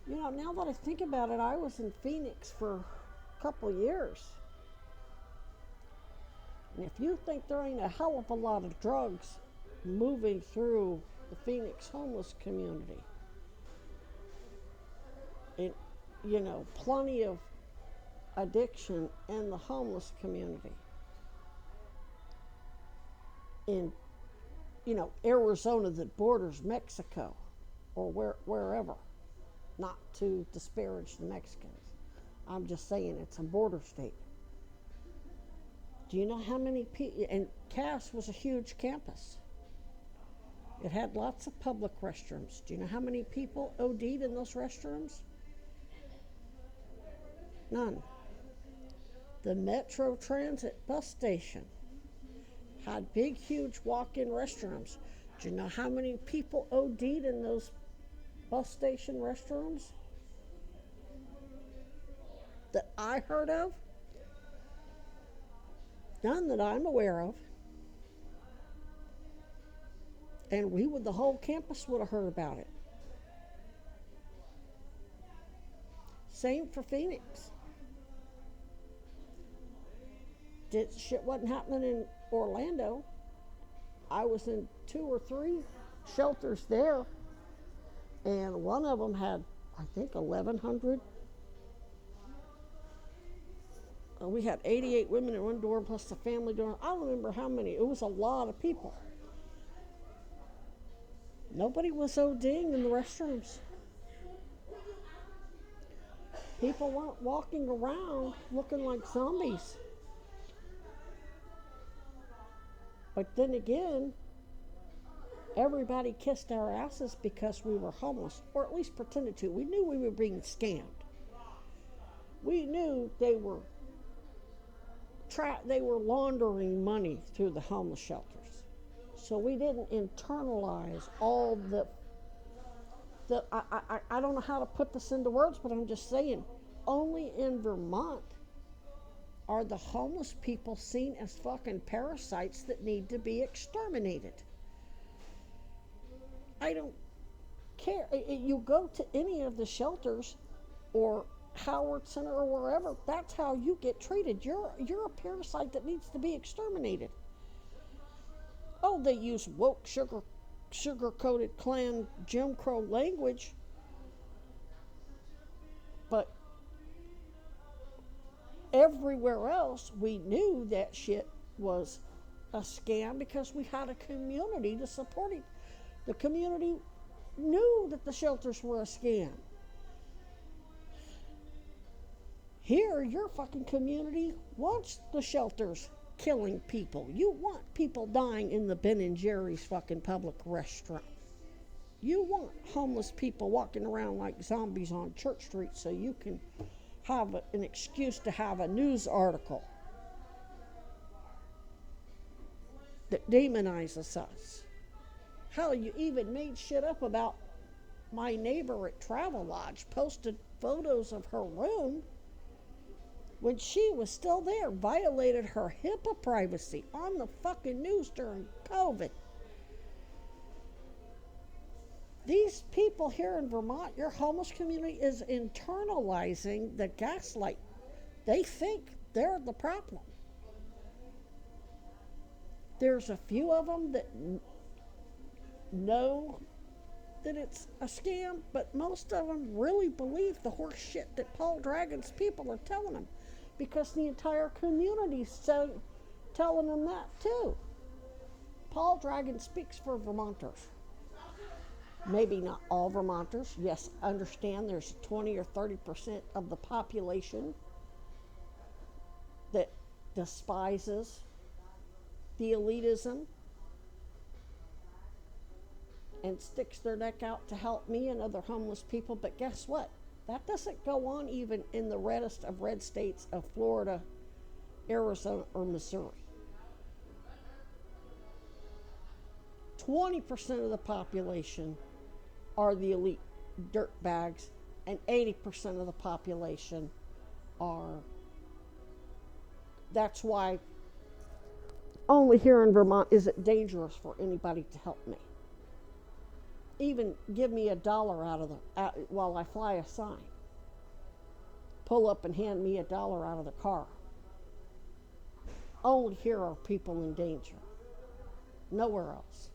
You know, now that I think about it, I was in Phoenix for a couple of years. And if you think there ain't a hell of a lot of drugs moving through the Phoenix homeless community, and, you know, plenty of addiction in the homeless community, in, you know, Arizona that borders Mexico or wherever, not to disparage the Mexicans. I'm just saying it's a border state. Do you know how many people? And Cass was a huge campus. It had lots of public restrooms. Do you know how many people OD'd in those restrooms? None. The Metro Transit bus station had big, huge walk-in restrooms. Do you know how many people OD'd in those bus station restrooms that I heard of? None that I'm aware of. And the whole campus would have heard about it. Same for Phoenix. Shit wasn't happening in Orlando. I was in 2 or 3 shelters there, and one of them had, I think, 1,100. We had 88 women in one dorm plus the family dorm. I don't remember how many. It was a lot of people. Nobody was ODing in the restrooms. People weren't walking around looking like zombies. But then again, everybody kissed our asses because we were homeless, or at least pretended to. We knew we were being scammed. We knew they were laundering money through the homeless shelters. So we didn't internalize all I don't know how to put this into words, but I'm just saying, only in Vermont are the homeless people seen as fucking parasites that need to be exterminated. I don't care. You go to any of the shelters or Howard Center or wherever, that's how you get treated. You're a parasite that needs to be exterminated. Oh, they use woke sugar-coated Klan Jim Crow language, but everywhere else we knew that shit was a scam because we had a community to support it. The community knew that the shelters were a scam. Here, your fucking community wants the shelters killing people. You want people dying in the Ben and Jerry's fucking public restaurant. You want homeless people walking around like zombies on Church Street so you can have an excuse to have a news article that demonizes us. Hell, you even made shit up about my neighbor at Travelodge, posted photos of her room when she was still there, violated her HIPAA privacy on the fucking news during COVID. These people here in Vermont, your homeless community is internalizing the gaslight. They think they're the problem. There's a few of them that know that it's a scam, but most of them really believe the horse shit that Paul Dragon's people are telling them, because the entire community's telling them that too. Paul Dragon speaks for Vermonters. Maybe not all Vermonters. Yes, understand there's 20 or 30% of the population that despises the elitism and sticks their neck out to help me and other homeless people. But guess what? That doesn't go on even in the reddest of red states of Florida, Arizona, or Missouri. 20% of the population are the elite dirtbags, and 80% of the population are. That's why only here in Vermont is it dangerous for anybody to help me. even give me $1 while I fly a sign. Pull up and hand me $1 out of the car. Only here are people in danger. Nowhere else.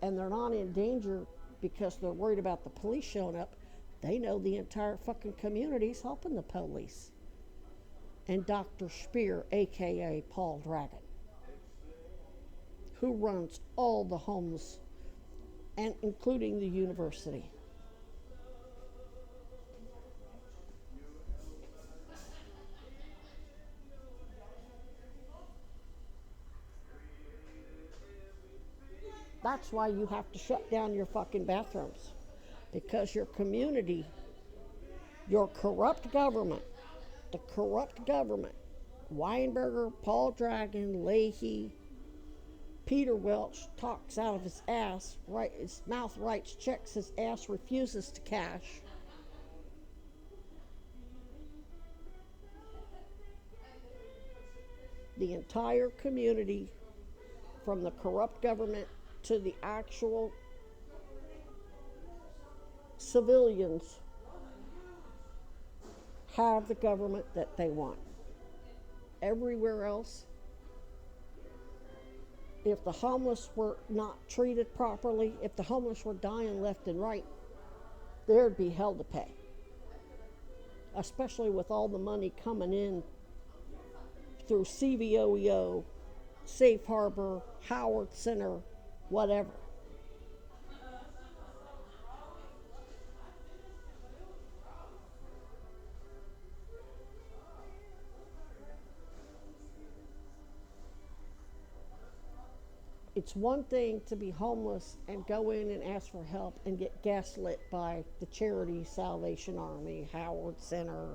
And they're not in danger because they're worried about the police showing up. They know the entire fucking community's helping the police. And Dr. Spear, aka Paul Dragon, who runs all the homes, and including the university. That's why you have to shut down your fucking bathrooms. Because your community, your corrupt government, the corrupt government, Weinberger, Paul Dragon, Leahy, Peter Welch talks out of his ass, right? His mouth writes checks, his ass refuses to cash. The entire community, from the corrupt government to the actual civilians, have the government that they want. Everywhere else, if the homeless were not treated properly, if the homeless were dying left and right, there'd be hell to pay. Especially with all the money coming in through CVOEO, Safe Harbor, Howard Center, whatever. It's one thing to be homeless and go in and ask for help and get gaslit by the charity Salvation Army, Howard Center.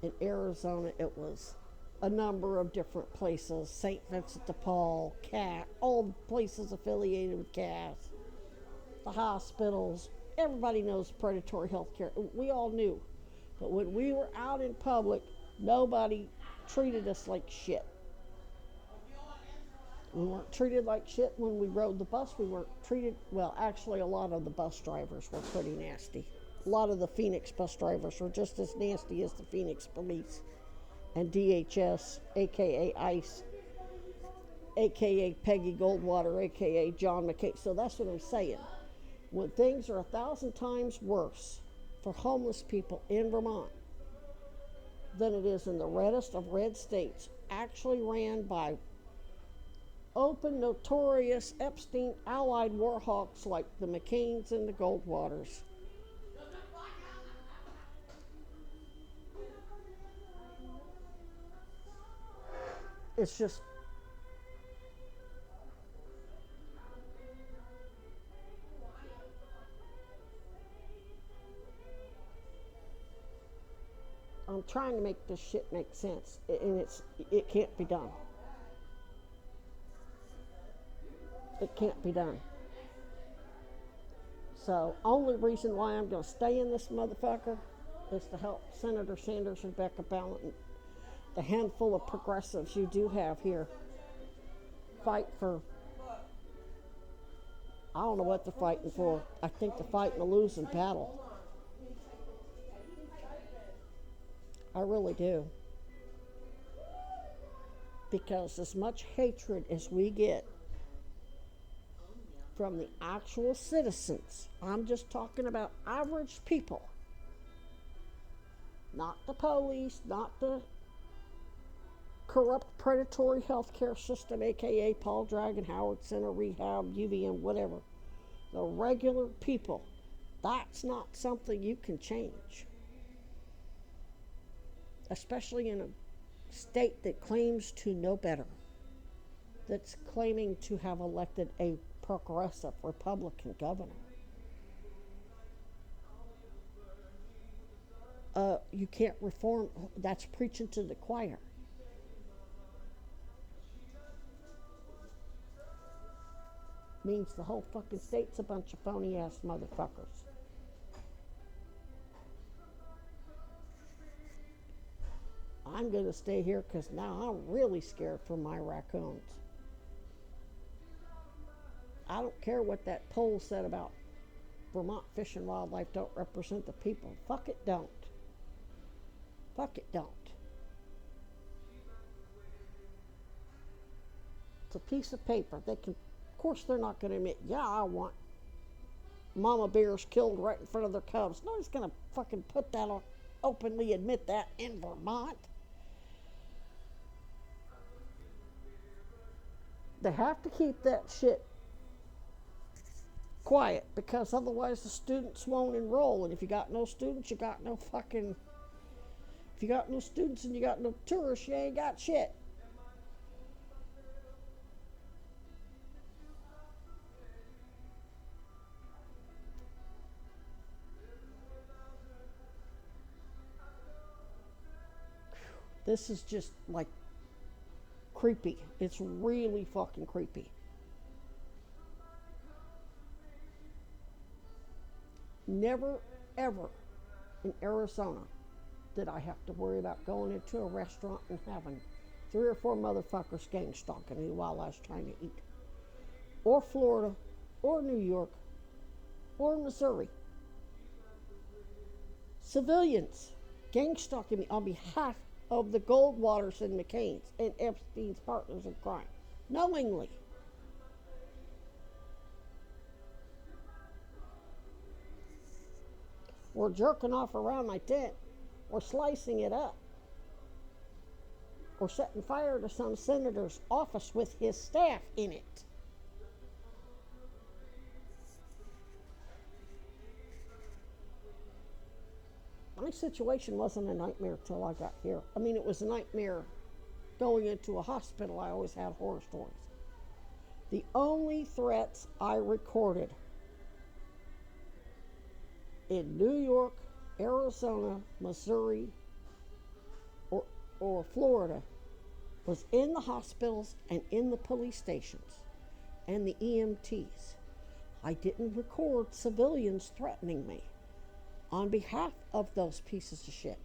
In Arizona, it was a number of different places, St. Vincent de Paul, CAT, all the places affiliated with CAT, the hospitals. Everybody knows predatory health care. We all knew. But when we were out in public, nobody treated us like shit. We weren't treated like shit when we rode the bus. We weren't treated, well, actually, a lot of the bus drivers were pretty nasty. A lot of the Phoenix bus drivers were just as nasty as the Phoenix police and DHS, aka ICE, aka Peggy Goldwater, aka John McCain. So that's what I'm saying. When things are 1,000 times worse for homeless people in Vermont than it is in the reddest of red states, actually ran by open, notorious Epstein allied war hawks like the McCains and the Goldwaters. It's just, I'm trying to make this shit make sense, and it can't be done. It can't be done. So, only reason why I'm going to stay in this motherfucker is to help Senator Sanders, Rebecca Ballant, the handful of progressives you do have here fight for. I don't know what they're fighting for. I think they're fighting a losing battle. I really do. Because as much hatred as we get from the actual citizens, I'm just talking about average people, not the police, not the corrupt predatory healthcare system, aka Paul Dragon, Howard Center, Rehab, UVM, whatever. The regular people, that's not something you can change. Especially in a state that claims to know better, that's claiming to have elected a progressive Republican governor. You can't reform, that's preaching to the choir. Means the whole fucking state's a bunch of phony ass motherfuckers. I'm going to stay here because now I'm really scared for my raccoons. I don't care what that poll said about Vermont Fish and Wildlife don't represent the people. Fuck it, don't. Fuck it, don't. It's a piece of paper. They can, of course, they're not going to admit, yeah, I want mama bears killed right in front of their cubs. Nobody's going to fucking put that on, openly admit that in Vermont. They have to keep that shit quiet, because otherwise the students won't enroll. And if you got no students, you got no fucking... If you got no students and you got no tourists, you ain't got shit. This is just like creepy. It's really fucking creepy. Never, ever in Arizona did I have to worry about going into a restaurant and having 3 or 4 motherfuckers gang stalking me while I was trying to eat. Or Florida, or New York, or Missouri. Civilians gang stalking me on behalf of the Goldwaters and McCains and Epstein's partners in crime, knowingly. Or jerking off around my tent, or slicing it up, or setting fire to some senator's office with his staff in it. My situation wasn't a nightmare till I got here. I mean, it was a nightmare going into a hospital. I always had horror stories. The only threats I recorded in New York, Arizona, Missouri, or Florida was in the hospitals and in the police stations and the EMTs. I didn't record civilians threatening me on behalf of those pieces of shit.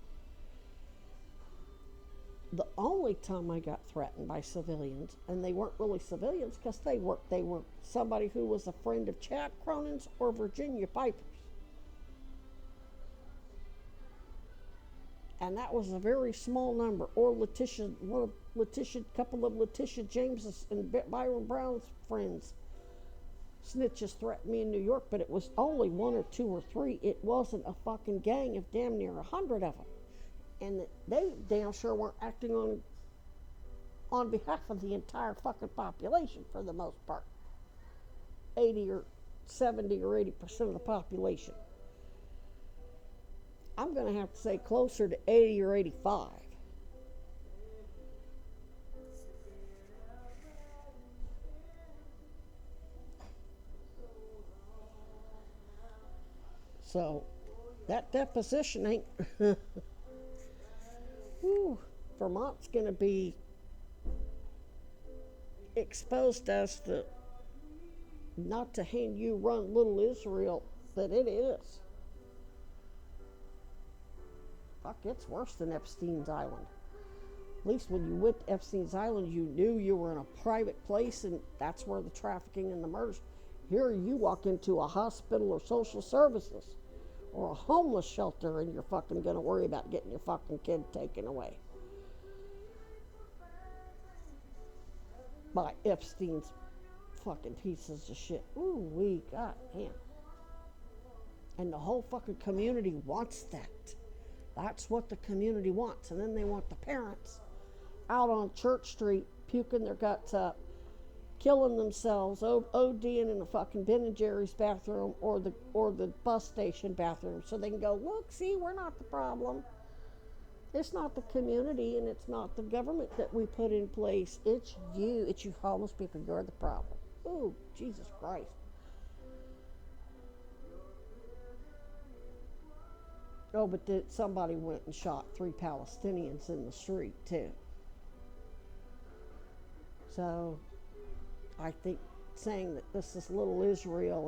The only time I got threatened by civilians, and they weren't really civilians because they were somebody who was a friend of Chad Cronin's or Virginia Piper's. And that was a very small number. Or couple of Letitia James's and Byron Brown's friends. Snitches threatened me in New York, but it was only 1 or 2 or 3. It wasn't a fucking gang of damn near 100 of them. And they damn sure weren't acting on behalf of the entire fucking population for the most part. 80 or 70 or 80% of the population. I'm going to have to say closer to 80 or 85. So, that deposition ain't... Whew, Vermont's going to be exposed as the... not to hand you run little Israel that it is. Fuck, it's worse than Epstein's Island. At least when you went to Epstein's Island, you knew you were in a private place and that's where the trafficking and the murders. Here you walk into a hospital or social services or a homeless shelter and you're fucking gonna worry about getting your fucking kid taken away by Epstein's fucking pieces of shit. Ooh, goddamn. And the whole fucking community wants that. That's what the community wants. And then they want the parents out on Church Street puking their guts up, killing themselves, ODing in a fucking Ben & Jerry's bathroom or the bus station bathroom so they can go, look, see, we're not the problem. It's not the community and it's not the government that we put in place. It's you. It's you homeless people. You're the problem. Ooh, Jesus Christ. Oh, but somebody went and shot 3 Palestinians in the street, too. So, I think saying that this is little Israel